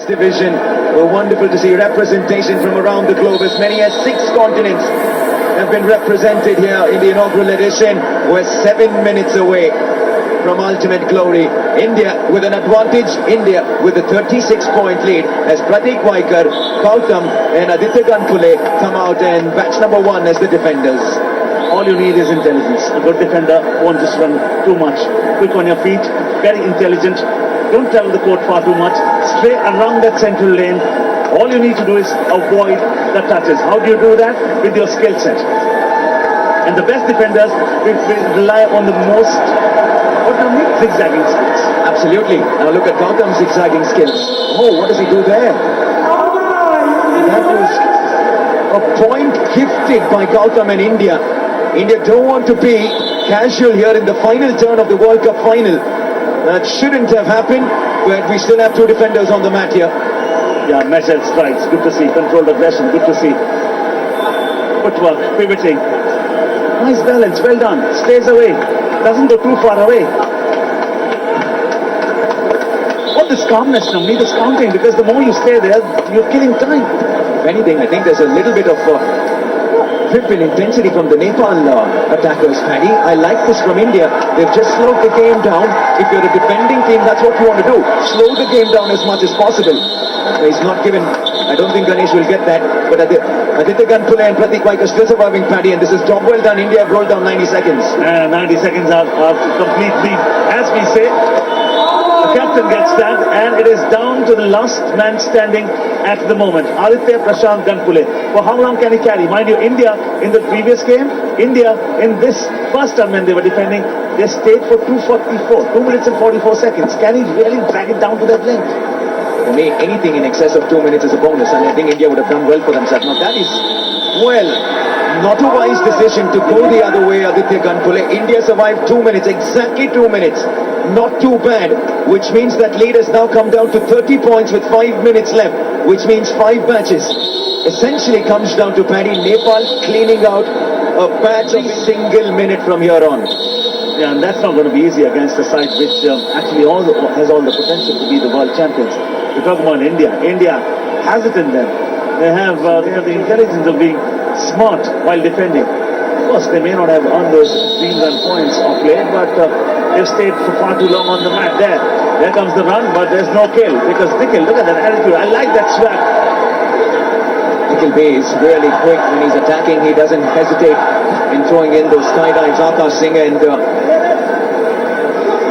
Division were wonderful to see representation from around the globe. As many as 6 continents have been represented here in the inaugural edition. We're 7 minutes away from ultimate glory. India with an advantage. India with a 36-point lead as Pratik Vaikar, Gautam and Aditya Ganpule come out and batch number 1 as the defenders. All you need is intelligence. A good defender won't just run too much. Quick on your feet, very intelligent. Don't travel the court far too much. Stray around that central lane. All you need to do is avoid the touches. How do you do that? With your skill set. And the best defenders will rely on the most zigzagging skills. Absolutely. Now look at Gautam's zigzagging skills. Oh, what does he do there? That was a point gifted by Gautam and India. India don't want to be casual here in the final turn of the World Cup final. That shouldn't have happened, but we still have 2 defenders on the mat here. Yeah, measured strikes, good to see. Controlled aggression, good to see. Footwork, pivoting. Nice balance, well done. Stays away, doesn't go too far away. What this calmness now, need is counting, because the more you stay there, you're killing time. If anything, I think there's a little bit of grip and intensity from the Nepal attackers, Paddy. I like this from India. They've just slowed the game down. If you're a defending team, that's what you want to do. Slow the game down as much as possible. He's not given. I don't think Ganesh will get that. But Aditya Ganpule and Pratik Vaikar still surviving, Paddy. And this is job well done. India have rolled down 90 seconds. 90 seconds are complete lead. As we say, the captain gets that, and it is down to the last man standing at the moment. Aditya Prashant Ganpule. For how long can he carry? Mind you, India in the previous game, India in this first term when they were defending, they stayed for 2:44, 2 minutes and 44 seconds. Can he really drag it down to that length? For me, anything in excess of 2 minutes is a bonus, and I think India would have done well for themselves. Now that is, well, not a wise decision to go the other way, Aditya Ganpule. India survived 2 minutes, exactly 2 minutes. Not too bad, which means that lead has now come down to 30 points with 5 minutes left, which means 5 batches. Essentially comes down to Paddy, Nepal cleaning out a batch of single minute from here on. Yeah, and that's not going to be easy against a side which actually has all the potential to be the world champions. We're talking about India. India has it in them. They have the intelligence of being smart while defending. Of course, they may not have earned those dream run points of late, but they've stayed for far too long on the mat. There comes the run, but there's no kill. Because Nikhil, look at that attitude. I like that swag. Nikhil Bay is really quick when he's attacking. He doesn't hesitate in throwing in those skydives. Akash Singh and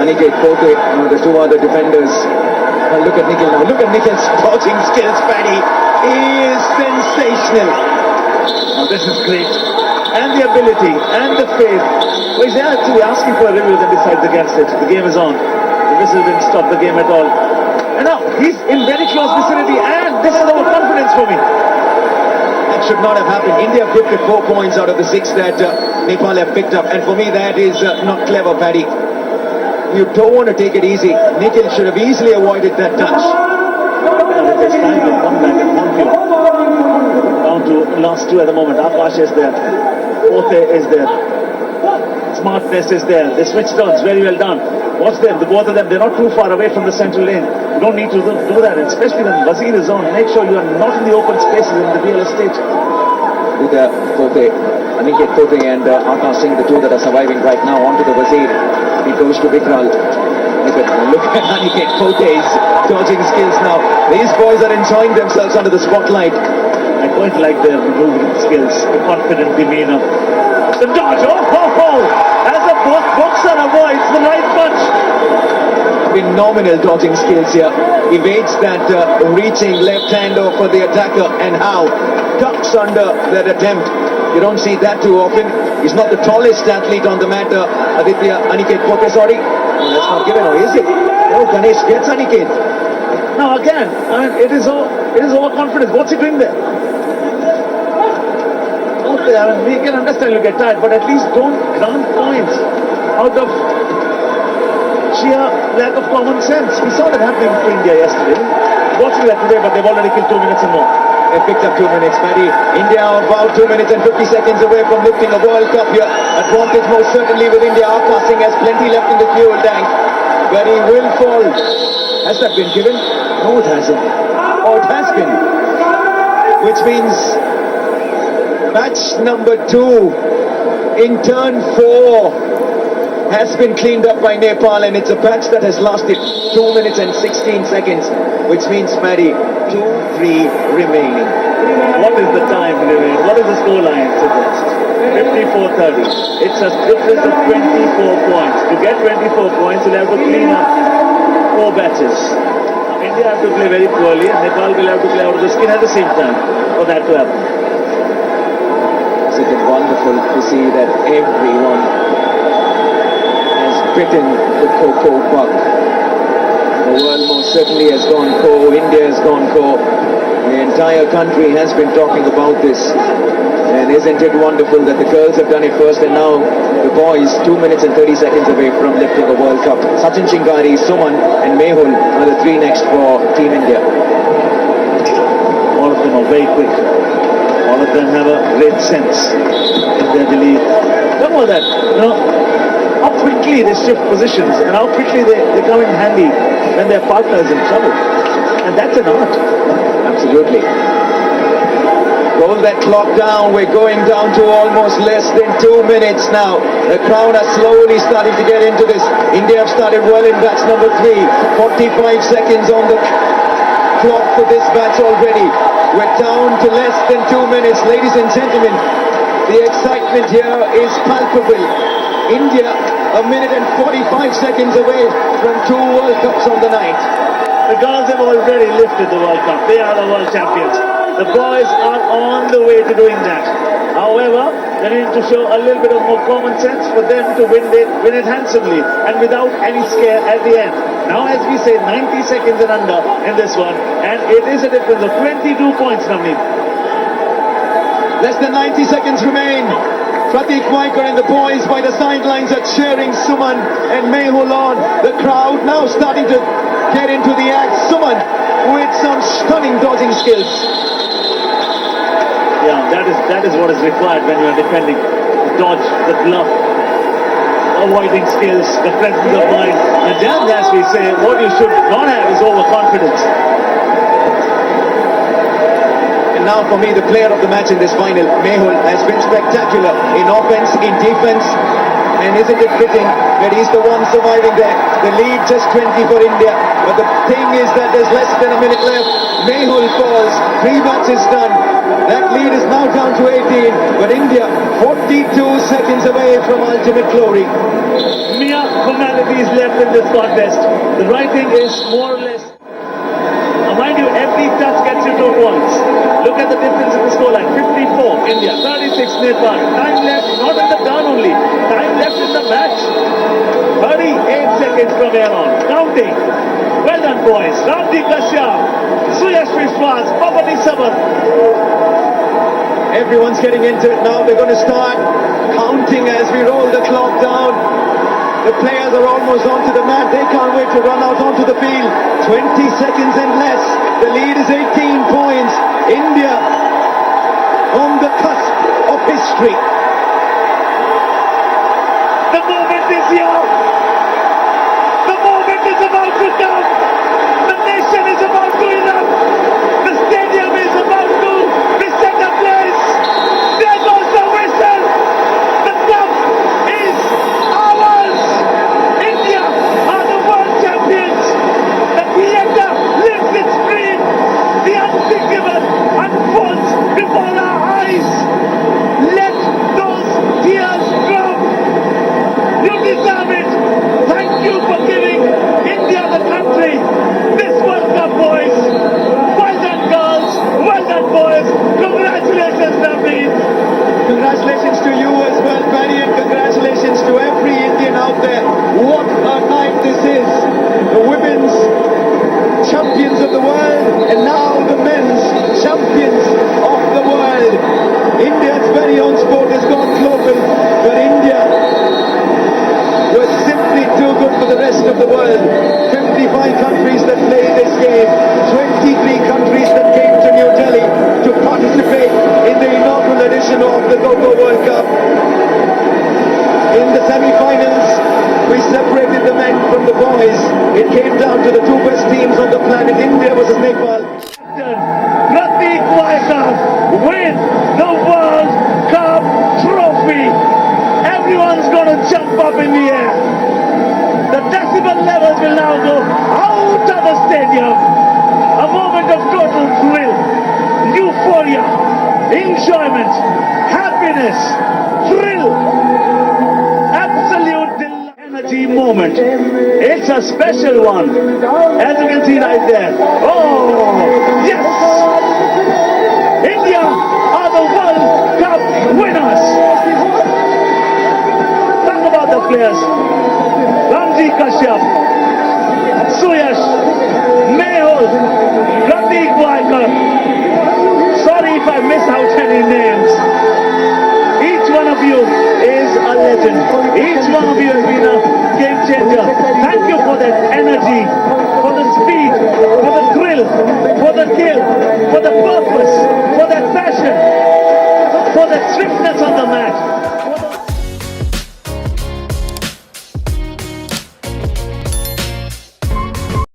Aniket Kothe, the 2 other defenders. Look at Nikhil now. Look at Nikhil's dodging skills, Paddy. He is sensational. Now this is great. And the ability and the faith. Well, he's actually asking for a review that decides against it. The game is on. The whistle didn't stop the game at all. And now he's in very close vicinity, and this is overconfidence for me. That should not have happened. India have picked 4 points out of the 6 that Nepal have picked up. And for me, that is not clever, Paddy. You don't want to take it easy. Nikhil should have easily avoided that touch. Now it's time to come back and thank you. Down to last 2 at the moment. Akash is there. Kothe is there. Smartness is there. They switched on. It's very well done. Watch them. The both of them, they're not too far away from the central lane. You don't need to do that. And especially when Wazir is on, make sure you are not in the open spaces in the real estate. With Kothe, Aniket Kothe and Akash Singh, the 2 that are surviving right now, onto the Wazir. He goes to Vikral. Look at Aniket Kothe's dodging skills now. These boys are enjoying themselves under the spotlight. I quite like their movement skills, the confident demeanor. The dodge, as a boxer avoids the right punch. Phenomenal dodging skills here. Evades that reaching left hander for the attacker, and how ducks under that attempt. You don't see that too often. He's not the tallest athlete on the mat, Aniket Kothe, sorry. Oh, that's not given, or is it? Oh, Ganesh gets Aniket. Now again, I mean, it is overconfidence. What's he doing there? Okay, I mean, we can understand you get tired, but at least don't grant points out of sheer lack of common sense. We saw that happening to India yesterday. Watching that today, but they've already killed 2 minutes and more. They picked up 2 minutes, Paddy. India are about 2 minutes and 50 seconds away from lifting a World Cup here. Advantage most certainly with India. Akash Singh has plenty left in the fuel tank, but he will fall. Has that been given? No, it hasn't. Oh, it has been. Which means match number 2 in turn 4 has been cleaned up by Nepal, and it's a match that has lasted 2 minutes and 16 seconds, which means, Maddie, 2-3 remaining. What is the time remaining? What is the scoreline suggest? 54-30. It's a difference of 24 points. To get 24 points, you'll have to clean up 4 batches. India have to play very poorly, and Nepal will have to play out of the skin at the same time for that to happen. Isn't it wonderful to see that everyone has bitten the Kho Kho bug? The world most certainly has gone Kho, India has gone Kho. The entire country has been talking about this. And isn't it wonderful that the girls have done it first, and now the boys 2 minutes and 30 seconds away from lifting the World Cup. Sachin Chingari, Suman and Mehul are the 3 next for Team India. All of them are very quick. All of them have a great sense in their belief. Don't know that, how quickly they shift positions and how quickly they come in handy when their partner is in trouble. And that's an art. Absolutely. Roll that clock down. We're going down to almost less than 2 minutes now. The crowd are slowly starting to get into this. India have started well in batch number 3. 45 seconds on the clock for this batch already. We're down to less than 2 minutes. Ladies and gentlemen, the excitement here is palpable. India, 1 minute and 45 seconds away from 2 World Cups on the night. The girls have already lifted the World Cup. They are the world champions. The boys are on the way to doing that. However, they need to show a little bit of more common sense for them to win it handsomely and without any scare at the end. Now, as we say, 90 seconds and under in this one, and it is a difference of 22 points, Navneet. Less than 90 seconds remain. Pratik Waikar and the boys by the sidelines are cheering Suman and Mehul on. The crowd now starting to get into the act. Suman with some stunning dodging skills. Yeah, that is what is required when you are defending. The dodge, the bluff, avoiding skills, the presence of mind. And then, as we say, what you should not have is overconfidence. And now for me, the player of the match in this final, Mehul, has been spectacular in offense, in defense. And isn't it fitting that he's the one surviving there? The lead just 20 for India. But the thing is that there's less than a minute left. Mehul falls. 3 matches done. That lead is now down to 18. But India, 42 seconds away from ultimate glory. Mere formalities left in this contest. The writing is more or less. Now, mind you, every touch gets you 2 points. Look at the difference in the scoreline. 54 India, 36 Nepal. Time left, not in the turn only. Time left in the match. 38 seconds from here on. Counting. Well done, boys. Ramdi Kashyap, Suyash Vishwas, Papani Sabat. Everyone's getting into it now. They're going to start counting as we roll the clock down. The players are almost onto the mat. They can't wait to run out onto the field. 20 seconds and less. The lead is 18 points. India on the cusp of history. The moment is here. The moment is about to come. The nation is about to erupt. The stadium is about to be set ablaze. There goes the whistle. The cup is ours. India are the world champions. The theatre lives its It's a special one. As you can see right there. Oh, yes! India are the World Cup winners. Talk about the players. Ramji Kashyap, Suyash, Mehul, Pratik Waikar. Sorry if I miss out any names. Each one of you is a legend. Each one of you has been a game changer. Thank you for that energy, for the speed, for the thrill, for the kill, for the purpose.